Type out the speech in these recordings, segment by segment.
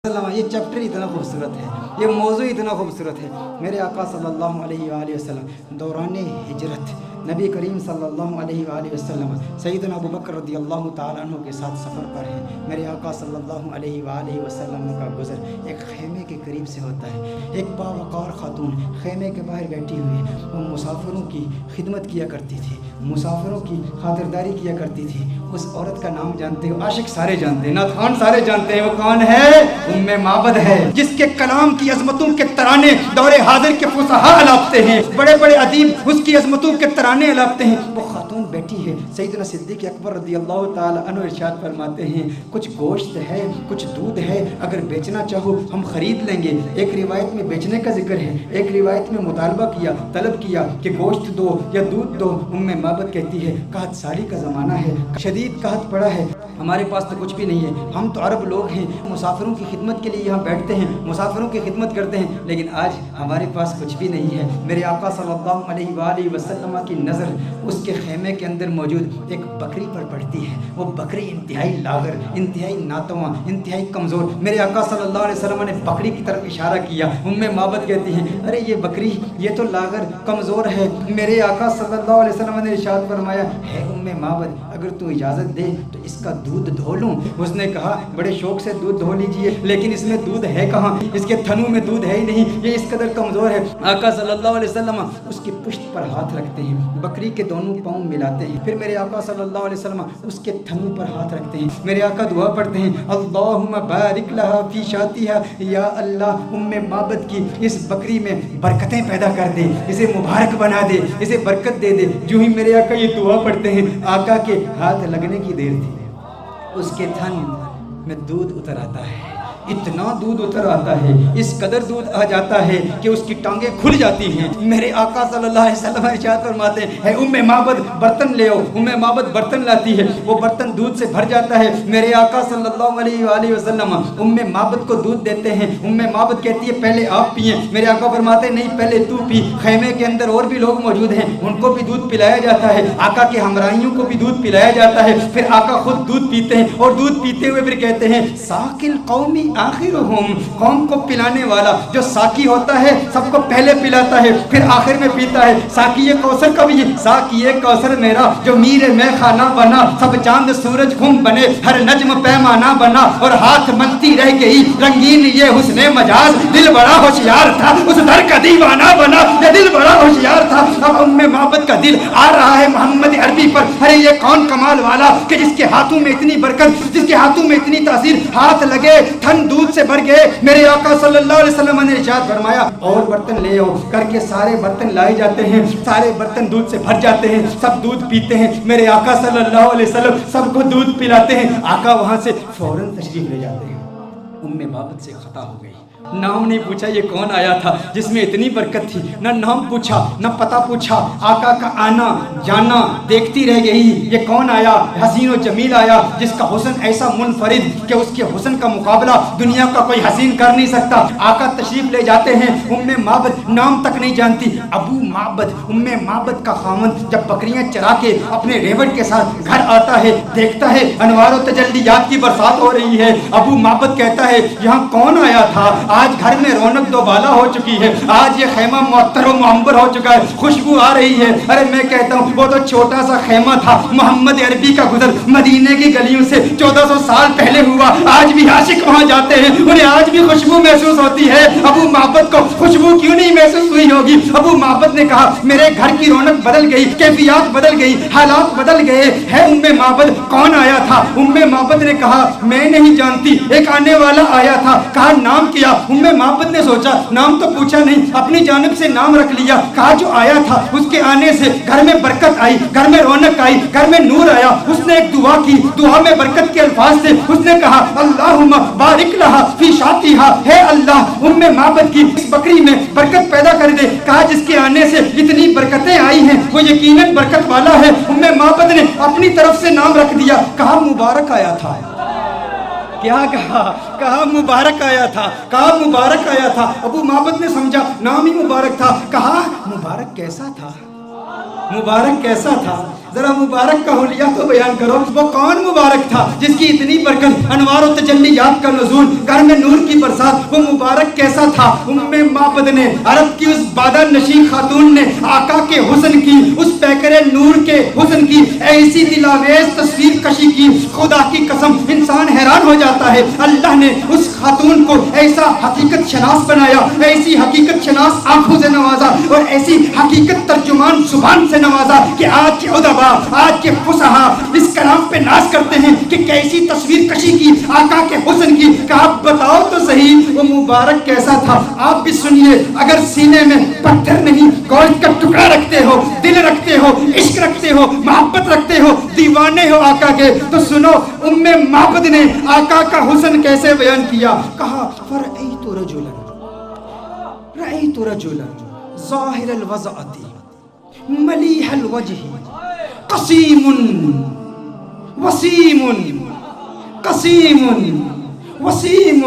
یہ چیپٹر اتنا خوبصورت ہے، یہ موضوع اتنا خوبصورت ہے۔ میرے آقا صلی اللہ علیہ وآلہ وسلم دوران ہجرت نبی کریم صلی اللہ علیہ وآلہ وسلم سیدنا ابو بکر رضی اللہ تعالیٰ عنہ کے ساتھ سفر پر ہیں۔ میرے آقا صلی اللہ علیہ وآلہ وسلم کا گزر ایک خیمے کے قریب سے ہوتا ہے۔ ایک باوقار خاتون خیمے کے باہر بیٹھی ہوئی، وہ مسافروں کی خدمت کیا کرتی تھی، مسافروں کی خاطرداری کیا کرتی تھی۔ اس عورت کا نام جانتے ہو؟ عاشق سارے جانتے ہیں، نعت سارے جانتے ہیں۔ وہ کون ہے؟ ام معبد ہے، جس کے کلام کی عظمتوں کے ترانے دور حاضر کے فصحاء الاپتے ہیں، بڑے بڑے ادیب اس کی عظمتوں کے ترانے الاپتے ہیں۔ وہ خاتون بیٹھی ہے، سیدنا صدیق اکبر رضی اللہ تعالی عنہ ارشاد فرماتے ہیں، کچھ گوشت ہے، کچھ دودھ ہے، اگر بیچنا چاہو ہم خرید لیں گے۔ ایک روایت میں بیچنے کا ذکر ہے، ایک روایت میں مطالبہ کیا، طلب کیا کہ گوشت دو یا دودھ دو۔ ام معبد کہتی ہے قحط سالی کا زمانہ ہے، شدید قحط پڑا ہے، ہمارے پاس تو کچھ بھی نہیں ہے، ہم تو عرب لوگ ہیں، مسافروں کی خدمت کے لیے یہاں بیٹھتے ہیں، مسافروں کی خدمت کرتے ہیں، لیکن آج ہمارے پاس کچھ بھی نہیں ہے۔ میرے آقا صلی اللہ علیہ وآلہ وسلم کی نظر اس کے خیمے کے اندر موجود ایک بکری پر پڑتی ہے۔ وہ بکری انتہائی لاغر، انتہائی ناتواں، انتہائی کمزور۔ میرے آقا صلی اللہ علیہ وسلم نے بکری کی طرف اشارہ کیا۔ ام معبد کہتی ہیں ارے یہ بکری یہ تو لاغر کمزور ہے۔ میرے آقا صلی اللہ علیہ وسلم نے ارشاد فرمایا ہے ام معبد اگر تو اجازت دے تو اس کا دودھ دھو لوں۔ اس نے کہا بڑے شوق سے دودھ دھو لیجئے، لیکن اس میں دودھ ہے کہاں؟ اس کے تھنوں میں دودھ ہے ہی نہیں، یہ اس قدر کمزور ہے۔ آقا صلی اللہ علیہ وسلم اس کی پشت پر ہاتھ رکھتے ہیں، بکری کے دونوں پاؤں ملاتے ہیں، پھر میرے آقا صلی اللہ علیہ وسلم اس کے تھنوں پر ہاتھ رکھتے ہیں۔ میرے آقا دعا پڑھتے ہیں اللہم بارک لہا فی شاتھا، یا اللہ ام معبد کی اس بکری میں برکتیں پیدا کر دے، اسے مبارک بنا دے، اسے برکت دے دے۔ جو ہی میرے آقا یہ دعا پڑھتے ہیں، آقا کے ہاتھ لگنے کی دیر تھی، اس کے تھن میں دودھ اتر آتا ہے، اتنا دودھ اتر آتا ہے، اس قدر دودھ آ جاتا ہے کہ اس کی ٹانگیں کھل جاتی ہیں۔ میرے آقا صلی اللہ علیہ وسلم ارشاد فرماتے ہیں ام معبد برتن لے آؤ۔ ام معبد برتن لاتی ہے، وہ برتن دودھ سے بھر جاتا ہے۔ میرے آقا صلی اللہ علیہ وآلہ وسلم ام معبد کو دودھ دیتے ہیں۔ ام معبد کہتی ہے پہلے آپ پئیں۔ میرے آقا فرماتے ہیں نہیں پہلے تو پی۔ خیمے کے اندر اور بھی لوگ موجود ہیں، ان کو بھی دودھ پلایا جاتا ہے، آقا کے ہمراہیوں کو بھی دودھ پلایا جاتا ہے۔ پھر آقا خود دودھ پیتے ہیں اور دودھ پیتے ہوئے پھر کہتے ہیں ساقی القوم آخرہم، قوم کو پلانے والا جو ساقی ہوتا ہے سب کو پہلے پلاتا ہے پھر آخر میں پیتا ہے۔ ساقی کوثر کا بھی ساقی کوثر میرا جو میر میں خانہ بنا، سب چاند سورج خم بنے، ہر نجم پیمانہ بنا، اور ہاتھ ملتی رہ گئی رنگین یہ حسن مجاز، دل بڑا ہوشیار تھا اس در کا دیوانہ بنا، یہ دل بڑا ہوشیار تھا۔ اب ام معبد کا دل آ رہا ہے محمد عربی پر، ارے یہ کون کمال والا کہ جس کے ہاتھوں میں اتنی برکت، جس کے ہاتھوں میں اتنی تاثیر، ہاتھ لگے تھن دودھ سے بھر گئے۔ میرے آقا صلی اللہ علیہ وسلم نے ارشاد فرمایا اور برتن لے آؤ کر کے سارے برتن لائے جاتے ہیں، سارے برتن دودھ سے بھر جاتے ہیں، سب دودھ پیتے ہیں۔ میرے آقا صلی اللہ علیہ وسلم سب کو دودھ پلاتے ہیں۔ آقا وہاں سے فوراً تشریف لے جاتے ہیں۔ ام معبد سے خطا ہو گئی، نام نہیں پوچھا یہ کون آیا تھا جس میں اتنی برکت تھی، نہ نام پوچھا نہ پتہ پوچھا، آقا کا آنا جانا دیکھتی رہ گئی، یہ کون آیا؟ حسین و جمیل آیا جس کا حسن ایسا منفرد کہ اس کے حسن کا مقابلہ دنیا کا کوئی حسین کر نہیں سکتا۔ آقا تشریف لے جاتے ہیں، ام معبد نام تک نہیں جانتی، ابو معبد ام معبد کا خاوند جب بکریاں چرا کے اپنے ریوڑ کے ساتھ گھر آتا ہے، دیکھتا ہے انوار و تجلیات کی برسات ہو رہی ہے۔ ابو معبد کہتا ہے یہاں کون آیا تھا؟ آج گھر میں رونق دوبالا ہو چکی ہے، آج یہ خیمہ معطر و معمر ہو چکا ہے، خوشبو آ رہی ہے۔ ارے میں کہتا ہوں وہ تو چھوٹا سا خیمہ تھا، محمد عربی کا گزر مدینے کی گلیوں سے 1400 سال پہلے ہوا، آج بھی عاشق وہاں جاتے ہیں، انہیں آج بھی خوشبو محسوس ہوتی ہے۔ ابو معبد کو خوشبو کیوں نہیں محسوس ہوئی ہوگی؟ ابو معبد نے کہا میرے گھر کی رونق بدل گئی، کیفیات بدل گئی، حالات بدل گئے ہے۔ ام معبد کون آیا تھا؟ ام معبد نے کہا میں نہیں جانتی، ایک آنے والا آیا تھا، کہا نام کیا؟ ام معبد نے سوچا نام تو پوچھا نہیں، اپنی جانب سے نام رکھ لیا، کہا جو آیا تھا اس کے آنے سے گھر میں برکت آئی، گھر میں رونق آئی، گھر میں نور آیا۔ اس نے ایک دعا کی، دعا میں برکت کے الفاظ تھے، اس نے کہا اللہم بارک لہا فی شاتھا، ہے اللہ ام معبد کی اس بکری میں برکت پیدا کر دے۔ کہا جس کے آنے سے اتنی برکتیں آئی ہیں وہ یقیناً برکت والا ہے۔ ام معبد نے اپنی طرف سے نام رکھ دیا، کہا مبارک آیا تھا۔ کیا کہا؟ کہا مبارک آیا تھا، کہا مبارک آیا تھا۔ ابو معبد نے سمجھا نام ہی مبارک تھا، کہا مبارک کیسا تھا؟ مبارک کیسا تھا؟ ذرا مبارک کا حلیہ تو بیان کرو، وہ کون مبارک تھا جس کی اتنی برکت، انوار و تجلیات کا نزول، گھر میں نور کی ساتھ وہ مبارک کیسا تھا. معبد نے، عرب کی اس بادہ نشین خاتون نے آقا کے حسن کی، اس پیکر نور کے حسن کی ایسی دلاویز تصویر کشی کی، خدا کی قسم انسان حیران ہو جاتا ہے. اللہ نے اس خاتون کو ایسا حقیقت شناس بنایا، ایسی حقیقت شناس آنکھوں سے نوازا اور ایسی حقیقت ترجمان زبان سے نوازا کہ آج کے ادبا، آج کے فصحا اس کلام پہ ناز کرتے ہیں کہ کیسی تصویر کشی کی آقا کے حسن کی. کہ آپ بتاؤ تو صحیح وہ مبارک کیسا تھا. آپ بھی سنیے، اگر سینے میں پتھر نہیں گوشت کا ٹکڑا رکھتے ہو، دل رکھتے ہو، عشق رکھتے ہو، محبت رکھتے ہو، دیوانے ہو آقا کے، تو سنو معبد نے آقا کا حسن کیسے بیان کیا. کہا فرأیت رجلا ظاہر الوضعۃ ملیح الوجہ قسیم وسیم قسیم وسیم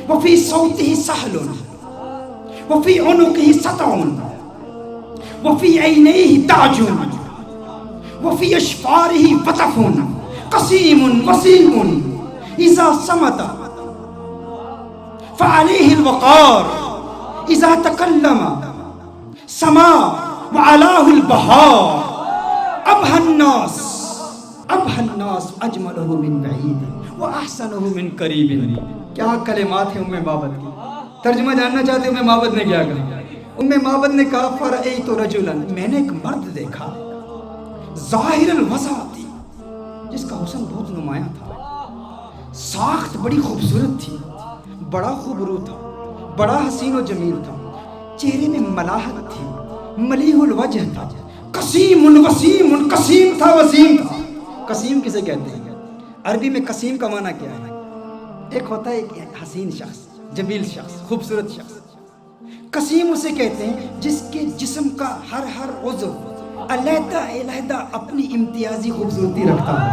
وفی صوته سہل وفی عنقه سطع وفی عینیہ تاج وفی اشفارہ وطف قسیم وسیم اذا صمت فعلیہ الوقار اذا تکلم سما وعلاه البہار ابہى الناس اجملہ من بعید واحسنہ من قریب. کیا کلمات ہیں معبد کی. ترجمہ جاننا چاہتے ہیں معبد نے کیا کہا؟ معبد نے کہا فرأیت رجلا، میں نے ایک مرد دیکھا ظاہر الوضعۃ، جس کا حسن بہت نمایاں تھا، ساخت بڑی خوبصورت تھی، بڑا خوبرو تھا، بڑا حسین و جمیل تھا، چہرے میں ملاحت تھی، ملیح الوجہ تھا، قسیم وسیم، قسیم تھا وسیم تھا. قسیم کسے کہتے ہیں؟ عربی میں قسیم کا معنی کیا ہے؟ ایک ہوتا ہے ایک حسین شخص، جمیل شخص، خوبصورت شخص. قسیم اسے کہتے ہیں جس کے جسم کا ہر عضو علیحدہ علیحدہ اپنی امتیازی خوبصورتی رکھتا ہے.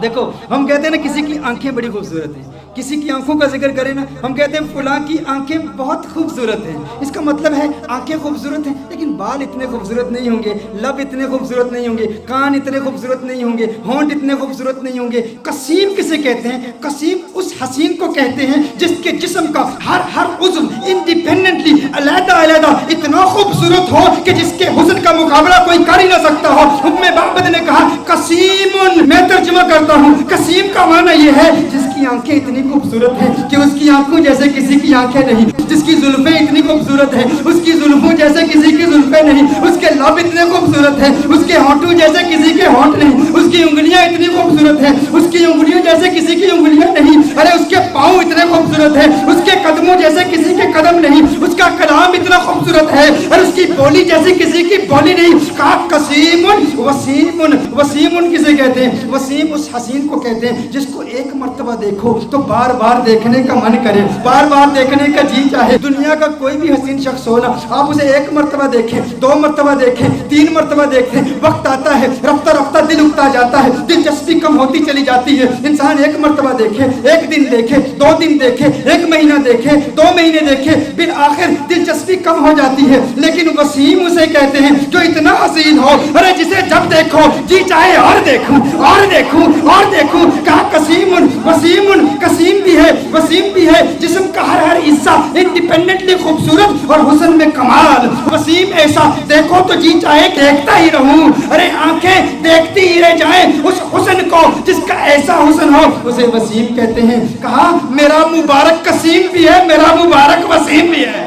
دیکھو ہم کہتے ہیں نا کسی کی آنکھیں بڑی خوبصورت ہیں، کسی کی آنکھوں کا ذکر کریں نا ہم کہتے ہیں فلاں کی آنکھیں بہت خوبصورت ہیں. اس کا مطلب ہے آنکھیں خوبصورت ہیں لیکن بال اتنے خوبصورت نہیں ہوں گے، لب اتنے خوبصورت نہیں ہوں گے، کان اتنے خوبصورت نہیں ہوں گے، ہونٹ اتنے خوبصورت نہیں ہوں گے. قسیم کسے کہتے ہیں؟ قسیم اس حسین کو کہتے ہیں جس کے جسم کا ہر عضو انڈیپینڈنٹلی علیحدہ علیحدہ اتنا خوبصورت ہو کہ جس کے حسن کا مقابلہ کوئی کر ہی نہ سکتا ہو. معبد نے کہا قسیم. میں ترجمہ کرتا ہوں، قسیم کا معنی یہ ہے جس کی آنکھیں اتنی خوبصورت ہیں کہ اس کی آنکھوں جیسے کسی کی آنکھیں نہیں، جس کی زلفیں اتنی خوبصورت ہیں اس کی زلفوں جیسے کسی کی زلفیں نہیں، اس کے لب اتنے خوبصورت ہیں اس کے ہونٹوں جیسے کسی کے ہونٹ نہیں، اس کی انگلیاں اتنی خوبصورت ہیں اس کی انگلیوں جیسے کسی کی انگلیاں نہیں. ارے اس کے پاؤں اتنے خوبصورت ہیں اس کے قدموں جیسے کسی کے قدم نہیں، اس کا کلام اتنا خوبصورت ہے اور اس کی بولی جیسی کسی کی بولی نہیں. کہا قسیم وسیم. وسیم کسے کہتے ہیں؟ وسیم اس حسین کو کہتے ہیں جس کو ایک مرتبہ دیکھو تو بار بار دیکھنے کا من کرے، بار بار دیکھنے کا جی چاہے. دنیا کا کوئی بھی حسین شخص ہو نا، آپ اسے ایک مرتبہ دیکھیں، 2 مرتبہ دیکھیں، 3 مرتبہ دیکھیں، وقت آتا ہے رفتہ رفتہ دل اکتا جاتا ہے، دلچسپی کم ہوتی چلی جاتی ہے. انسان ایک مرتبہ دیکھے، 1 دن دیکھے، 2 دن دیکھے، 1 مہینہ دیکھے، 2 مہینے دیکھے، بالآخر دلچسپی کم ہو جاتی ہے. لیکن وسیم اسے کہتے ہیں جو اتنا حسین ہو، ارے جسے جب دیکھو جی چاہے اور دیکھوں اور دیکھوں اور دیکھوں. کہا قسیم وسیم. قسیم بھی ہے وسیم بھی ہے، جسم کا ہر حصہ انڈیپینڈنٹلی خوبصورت اور حسن میں کمال. وسیم ایسا دیکھو تو جی چاہے دیکھتا ہی رہوں، ارے آنکھیں دیکھتی ہی رہ جائیں اس حسن کو جس کا ایسا حسن ہو، اسے وسیم کہتے ہیں. کہا میرا مبارک قسیم بھی ہے، میرا مبارک وسیم بھی ہے،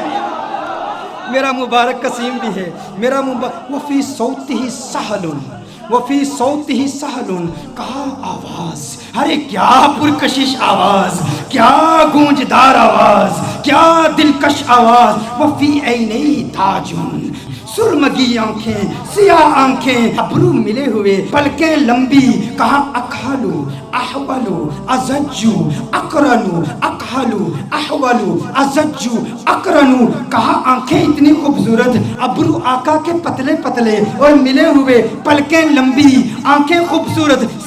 میرا مبارک قسیم بھی ہے، میرا مبارک. وفی صوتہ سہل وفی صوتہ سہل. کہا آواز، ارے کیا پرکشش آواز، کیا گونجدار آواز، کیا دلکش آواز. وفی عینیہ تاج، سرمگی آنکھیں، سیاہ آنکھیں، ابرو ملے ہوئے، پلکیں لمبی. کہا اکھالو احولو ازجو اقرنو، اکھالو احولو ازجو اقرنو. کہا آنکھیں اتنی خوبصورت، ابرو آقا کے پتلے پتلے اور ملے ہوئے، پلکیں لمبی، آنکھیں خوبصورت،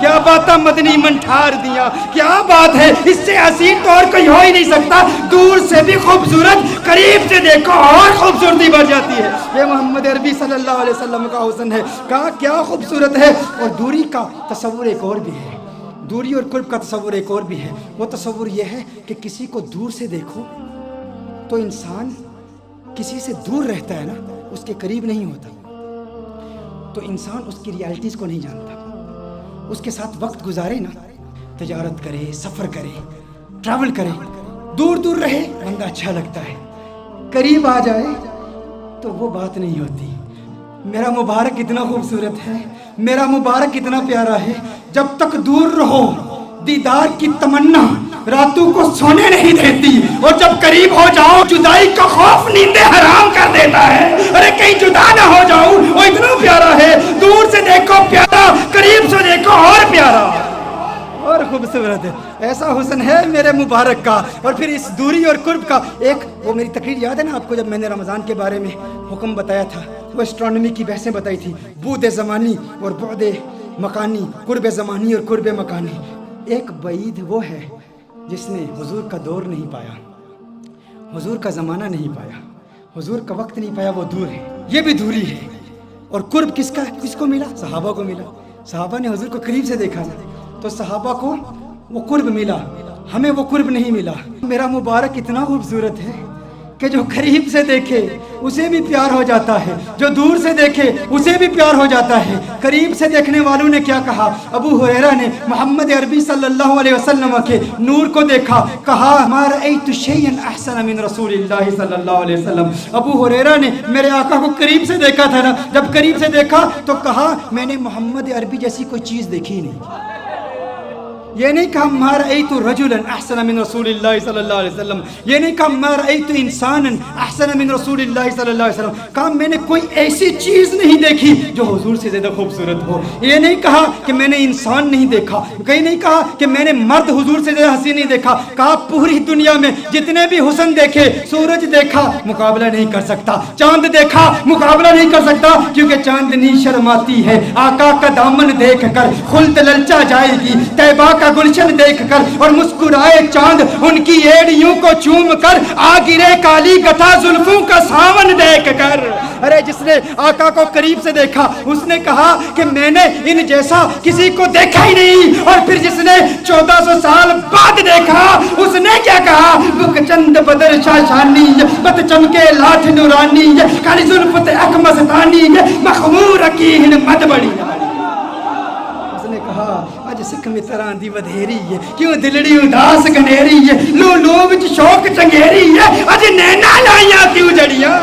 کیا باتیں مدنی منٹھار دیا، کیا بات ہے، اس سے حسین تو اور کوئی ہو ہی نہیں سکتا، دور سے بھی خوبصورت، قریب سے دیکھو اور خوبصورتی بڑھ جاتی ہے۔ یہ محمد عربی صلی اللہ علیہ وسلم کا حسن ہے، کہا کیا خوبصورت ہے۔ اور دوری کا تصور ایک اور بھی ہے، دوری اور قرب کا تصور ایک اور بھی ہے، وہ تصور یہ ہے کہ کسی کو دور سے دیکھو تو انسان کسی سے دور رہتا ہے نا، اس کے قریب نہیں ہوتا، تو انسان اس کی ریالٹیز کو نہیں جانتا، اس کے ساتھ وقت گزارے نا، تجارت کرے، سفر کرے، ٹریول کرے، دور دور رہے بندہ اچھا لگتا ہے، قریب آ جائے تو وہ بات نہیں ہوتی۔ میرا مبارک اتنا خوبصورت ہے، میرا مبارک اتنا پیارا ہے، جب تک دور رہو دیدار کی تمنا راتوں کو سونے نہیں دیتی، اور جب قریب ہو جاؤ جدائی کا خوف نیندیں حرام کر دیتا ہے۔ ارے کہیں جدا نہ ہو جاؤں، وہ اتنا پیارا ہے، دور سے دیکھو پیارا، قریب سے دیکھو اور پیارا اور خوبصورت ہے۔ ایسا حسن ہے میرے مبارک کا۔ اور پھر اس دوری اور قرب کا ایک، وہ میری تقریر یاد ہے نا آپ کو، جب میں نے رمضان کے بارے میں حکم بتایا تھا، وہ اسٹرانومی کی بحثیں بتائی تھی، بعد زمانی اور بعد مکانی، قرب زمانی اور قرب مکانی۔ ایک بعید وہ ہے جس نے حضور کا دور نہیں پایا، حضور کا زمانہ نہیں پایا، حضور کا وقت نہیں پایا، وہ دور ہے، یہ بھی دوری ہے۔ اور قرب کس کا، کس کو ملا؟ صحابہ کو ملا، صحابہ نے حضور کو قریب سے دیکھا نا، تو صحابہ کو وہ قرب ملا، ہمیں وہ قرب نہیں ملا۔ میرا مبارک اتنا خوبصورت ہے کہ جو قریب سے دیکھے اسے بھی پیار ہو جاتا ہے، جو دور سے دیکھے اسے بھی پیار ہو جاتا ہے۔ قریب سے دیکھنے والوں نے کیا کہا؟ ابو ہریرہ نے محمد عربی صلی اللہ علیہ وسلم کے نور کو دیکھا، کہا ما رأیت شیئا احسن من رسول اللہ صلی اللہ علیہ وسلم۔ ابو ہریرہ نے میرے آقا کو قریب سے دیکھا تھا نا، جب قریب سے دیکھا تو کہا میں نے محمد عربی جیسی کوئی چیز دیکھی نہیں۔ یہ نہیں کہا ما رأیت رجلا احسن من رسول اللہ صلی اللہ علیہ وسلم، یہ نہیں کہا ما رأیت انسانا احسن من رسول اللہ صلی اللہ علیہ وسلم، کہا میں نے کوئی ایسی چیز نہیں دیکھی جو حضور سے زیادہ خوبصورت ہو۔ یہ نہیں کہا کہ میں نے انسان نہیں دیکھا، کہیں نہیں کہا کہ میں نے مرد حضور سے زیادہ حسین نہیں دیکھا، کہا پوری دنیا میں جتنے بھی حسن دیکھے، سورج دیکھا مقابلہ نہیں کر سکتا، چاند دیکھا مقابلہ نہیں کر سکتا، کیونکہ چاندنی شرماتی ہے آقا کا دامن دیکھ کر، خلد للچا جائے گی طیبہ کا گلشن دیکھ کر، اور مسکرائے چاند ان کی ایڑیوں کو چوم کر، آ گرے کالی گٹھا زلفوں کا ساون دیکھ کر۔ ارے جس نے آقا کو قریب سے دیکھا اس نے کہا کہ میں نے ان جیسا کسی کو دیکھا ہی نہیں، اور پھر جس نے 1400 سال بعد دیکھا اس نے کیا کہا؟ بک چند بدر شاشانی، بت چمکے لاٹھ نورانی، کالی زلفت اکمستانی، مخمور کی مد بڑی۔ نے کہا اج سکھ متراں دی ودھیری ہے، کیوں دلڑی اداس گنیری ہے، لو لو وچ شوق چنگیری ہے، اج نینا لائیاں کیوں جڑیاں۔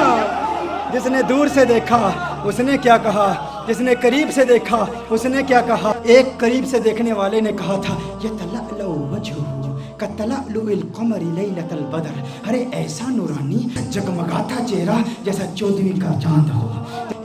جس نے دور سے دیکھا اس نے کیا کہا، جس نے قریب سے دیکھا اس نے کیا کہا؟ ایک قریب سے دیکھنے والے نے کہا تھا یتلألؤ وجہہ کتلألؤ القمر لیلۃ البدر، ارے ایسا نورانی جگمگاتا چہرہ جیسا 14ویں کا چاند ہو۔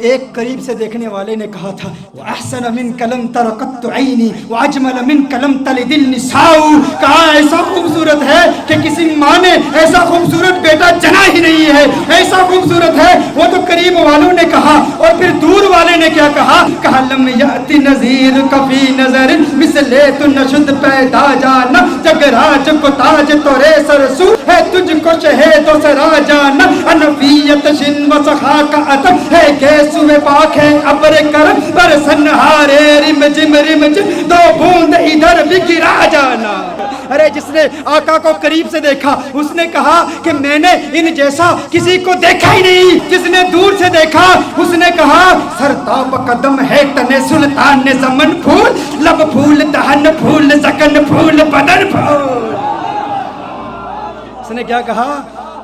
ایک قریب سے دیکھنے والے نے کہا تھا وَأَحْسَنَ مِنْكَ لَمْ تَرَ قَطُّ عَيْنِي وَأَجْمَلَ مِنْكَ لَمْ تَلِدِ النِّسَاءُ، کہا ایسا خوبصورت ہے کہ کسی ماں نے ایسا خوبصورت بیٹا جنا ہی نہیں ہے، ایسا خوبصورت ہے۔ وہ تو قریب والوں نے کہا، اور پھر دور والے نے کیا کہا؟ کہا لم یأتی نذیر کفی نظر مثلے تو نشد پیدا جانا، جگ راج کو تاج تورے سرسو ہے، تجھ کو شہید و سرا جانا، انفیت شن و سخا کا عطر ہے، گیسوے پاک ہے ابر کرم، برسن ہارے رمجم رمجم، دو بوند ادھر بھی گرا جانا۔ ارے جس نے آقا کو قریب سے دیکھا اس نے کہا کہ میں نے ان جیسا کسی کو دیکھا ہی نہیں۔ جس نے دور سے دیکھا اس نے کہا سرتاب قدم ہے تن سلطان زمن، پھول لب پھول دہن پھول زکن پھول بدن پھول۔ اس نے کیا کہا؟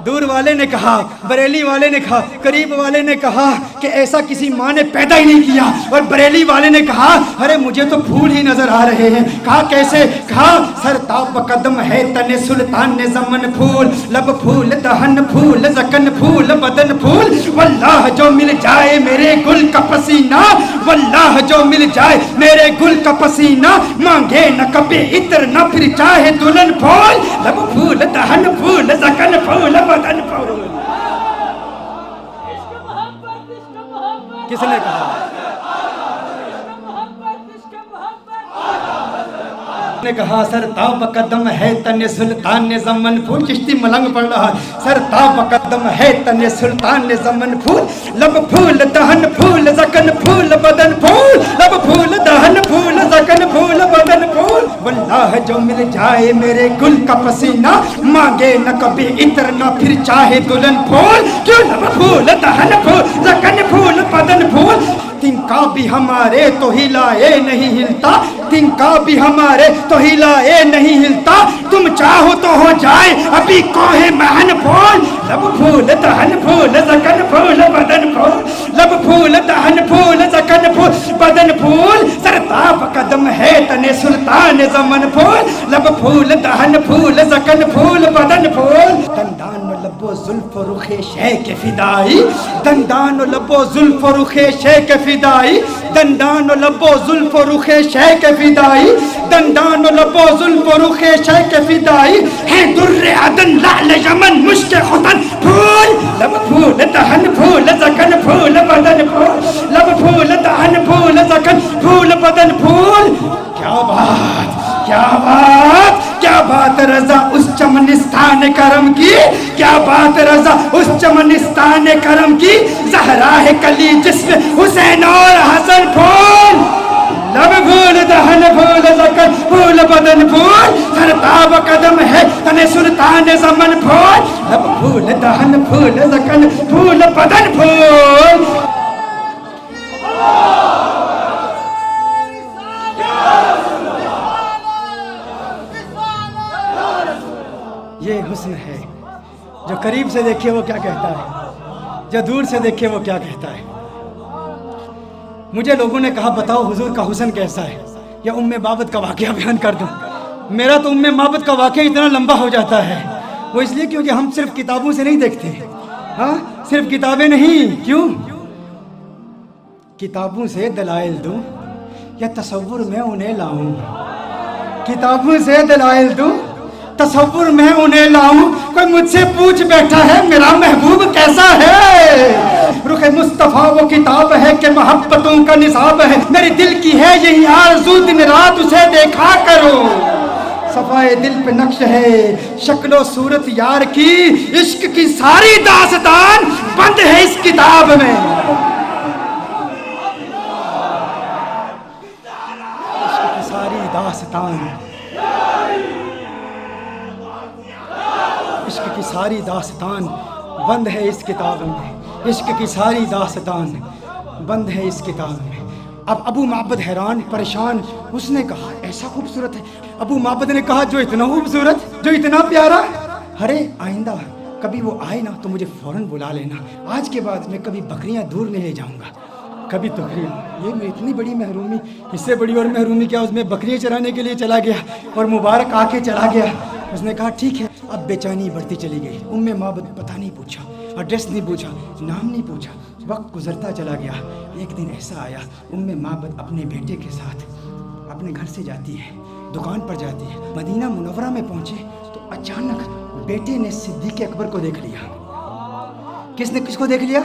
دور والے نے کہا، بریلی والے نے کہا، قریب والے نے کہا کہ ایسا کسی ماں نے پیدا ہی نہیں کیا، اور بریلی والے نے کہا ارے مجھے تو پھول ہی نظر آ رہے ہیں۔ کہا کیسے؟ کہا سرتاب قدم ہے تن سلطان زمن، پھول لب پھول دہن پھول زکن پھول بدن پھول، واللہ جو مل جائے میرے گل کا پسینہ، واللہ جو مل جائے میرے گل کا پسینہ، مانگے نہ کبھی عطر نہ پھر چاہے دلہن پھول، لب پھول دہن پھول زکن پھول بدن پھول۔ کس نے کہا؟ نے کہا سر تاب قدم ہے تن سلطان زمن پھول، چشتی ملنگ پڑھ رہا، سر تاب قدم ہے تن سلطان زمن پھول، لب پھول دہن پھول زکن پھول بدن پھول، لب پھول دہن پھول زکن پھول بدن پھول، واللہ جو مل جائے میرے گل کا پسینہ مانگے نہ کبھی عطر نہ پھر چاہے دلہن پھول، کیوں لب پھول دہن پھول زکن پھول بدن پھول، تنکا بھی ہمارے تو ہلائے نہیں ہلتا، تنکا بھی ہمارے تو ہلائے نہیں ہلتا، تم چاہو تو ہو جائے ابھی کوہ مہن پھول، لب پھول دہن پھول زکن پھول بدن پھول، لب پھول دہن پھول زکن پھول بدن پھول، سرتاب قدم ہے تن سلطان زمن پھول، لب پھول دہن پھول زکن پھول بدن پھول، دندان و لب و زلف و رخ شیخ فدائی، دندان و لب و زلف و رخ شیخ فدائی، دندان و لب و زلف و رخ شیخ فدائی، دندان و لب و زلف و رخ شیخ فدائی، ہے در عدن لعل یمن مشک ختن پھول، لب پھول دہن پھول زکن پھول بدن پھول، لب پھول دہن پھول زکن پھول بدن پھول، کیا بات کیا بات کیا بات رضا اس چمنستان کرم کی، کیا بات رضا اس چمنستان کرم کی، زہرا ہے کلی جسم حسین اور حسن پھول، لب پھول دہن پھول زکن پھول بدن پھول، سرتاب قدم ہے تن سلطان زمن پھول، لب پھول دہن پھول زکن پھول بدن پھول۔ یہ حسن ہے، جو قریب سے دیکھے وہ کیا کہتا ہے، جو دور سے دیکھے وہ کیا کہتا ہے۔ مجھے لوگوں نے کہا بتاؤ حضور کا حسن کیسا ہے، یا ام مابد کا واقعہ بیان کر دوں۔ میرا تو ام مابد کا واقعہ اتنا لمبا ہو جاتا ہے، وہ اس لیے کیونکہ ہم صرف کتابوں سے نہیں دیکھتے، ہاں صرف کتابیں نہیں، کیوں؟ کتابوں سے دلائل دوں یا تصور میں انہیں لاؤں، کتابوں سے دلائل دوں تصور میں انہیں لاؤں، کوئی مجھ سے پوچھ بیٹھا ہے میرا محبوب کیسا ہے، رخ مصطفیٰ وہ کتاب ہے کہ محبتوں کا نصاب ہے، میرے دل کی ہے یہی آرزو دن رات اسے دیکھا کرو، صفائے دل پہ نقش ہے شکل و صورت یار کی، عشق کی ساری داستان بند ہے اس کتاب میں، عشق کی ساری داستان، عشق کی ساری داستان بند ہے اس کتاب میں، عشق کی ساری داستان بند ہے اس کتاب میں۔ اب ابو معبد حیران پریشان، اس نے کہا ایسا خوبصورت ہے، ابو معبد نے کہا جو اتنا خوبصورت، جو اتنا پیارا، ارے آئندہ کبھی وہ آئے نا تو مجھے فوراً بلا لینا، آج کے بعد میں کبھی بکریاں دور نہیں لے جاؤں گا، کبھی تقریب یہ میں اتنی بڑی محرومی، اس سے بڑی اور محرومی کیا، اس میں بکریاں چرانے کے لیے چلا گیا اور مبارک آ کے چلا گیا۔ اس نے کہا ٹھیک ہے، اب بے چینی بڑھتی چلی گئی، ام معبد پتہ نہیں پوچھا، ایڈریس نہیں پوچھا، نام نہیں پوچھا، وقت گزرتا چلا گیا۔ ایک دن ایسا آیا، ام معبد اپنے بیٹے کے ساتھ اپنے گھر سے جاتی ہے، دکان پر جاتی ہے، مدینہ منورہ میں پہنچے تو اچانک بیٹے نے صدیق اکبر کو دیکھ لیا۔ کس نے کس کو دیکھ لیا؟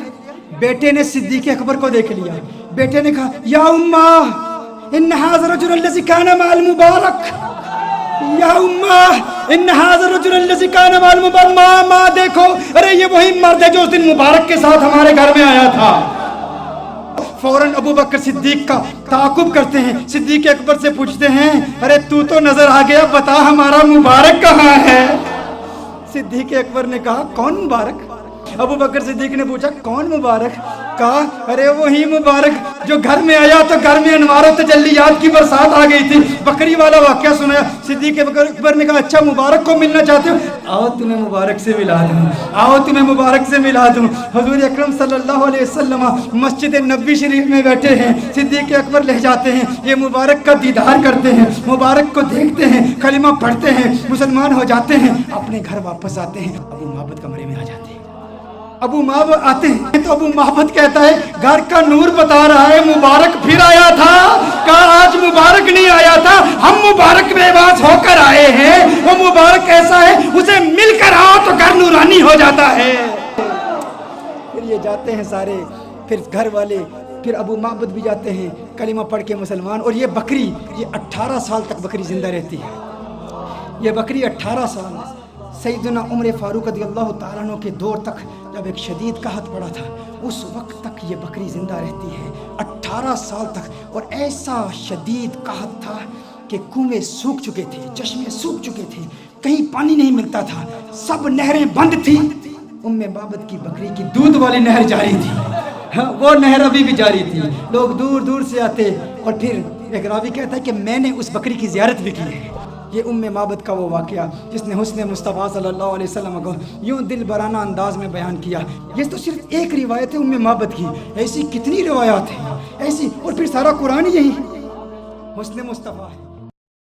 بیٹے نے صدیق اکبر کو دیکھ لیا۔ بیٹے نے کہا یا امّا ان ھذا الرجل الذی کان مع المبارک، یا امّا ان ھذا الرجل الذی کان مع المبارک، ماں دیکھو، ارے یہ وہی مرد ہے جو اس دن مبارک کے ساتھ ہمارے گھر میں آیا تھا۔ فوراً ابو بکر صدیق کا تعاقب کرتے ہیں، صدیق اکبر سے پوچھتے ہیں ارے تو نظر آ گیا، بتا ہمارا مبارک کہاں ہے؟ صدیق اکبر نے کہا کون مبارک؟ ابو بکر صدیق نے پوچھا کون مبارک؟ کہا ارے وہی مبارک جو گھر میں آیا تو گھر میں انوار و تجلیات کی برسات آ گئی تھی، بکری والا واقعہ سنایا۔ صدیق اکبر نے کہا اچھا مبارک کو ملنا چاہتے ہو، آؤ تمہیں مبارک سے ملا دوں، آؤ تمہیں مبارک سے ملا دوں۔ حضور اکرم صلی اللہ علیہ وسلم مسجد نبوی شریف میں بیٹھے ہیں، صدیق اکبر لے جاتے ہیں، یہ مبارک کا دیدار کرتے ہیں، مبارک کو دیکھتے ہیں، کلمہ پڑھتے ہیں، مسلمان ہو جاتے ہیں، اپنے گھر واپس آتے ہیں، ابو معبد کمرے میں آ جاتے ہیں۔ ابو معبد آتے ہیں تو ابو معبد کہتا ہے گھر کا نور بتا رہا ہے مبارک پھر آیا تھا، کہا آج مبارک نہیں آیا تھا، ہم مبارک بے باس ہو کر آئے ہیں، وہ مبارک ایسا ہے اسے مل کر آؤ تو گھر نورانی ہو جاتا ہے۔ پھر یہ جاتے ہیں سارے، پھر گھر والے پھر ابو معبد بھی جاتے ہیں کلمہ پڑھ کے مسلمان. اور یہ بکری یہ 18 سال تک بکری زندہ رہتی ہے. یہ بکری 18 سال سیدنا عمر فاروق رضی اللہ تعالیٰ عنہ کے دور تک جب ایک شدید قحط پڑا تھا اس وقت تک یہ بکری زندہ رہتی ہے 18 سال تک. اور ایسا شدید قحط تھا کہ کنویں سوکھ چکے تھے, چشمے سوکھ چکے تھے, کہیں پانی نہیں ملتا تھا, سب نہریں بند تھیں. معبد کی بکری کی دودھ والی نہر جاری تھی, وہ نہر ابھی بھی جاری تھی. لوگ دور دور سے آتے. اور پھر ایک راوی کہتا ہے کہ میں نے اس بکری کی زیارت بھی کی ہے. یہ معبد کا وہ واقعہ جس نے حسن مصطفیٰ صلی اللہ علیہ وسلم کو یوں دل برانہ انداز میں بیان کیا. یہ تو صرف ایک روایت ہے معبد کی, ایسی کتنی روایات ہیں ایسی. اور پھر سارا قرآن یہی حسن مصطفیٰ ہے.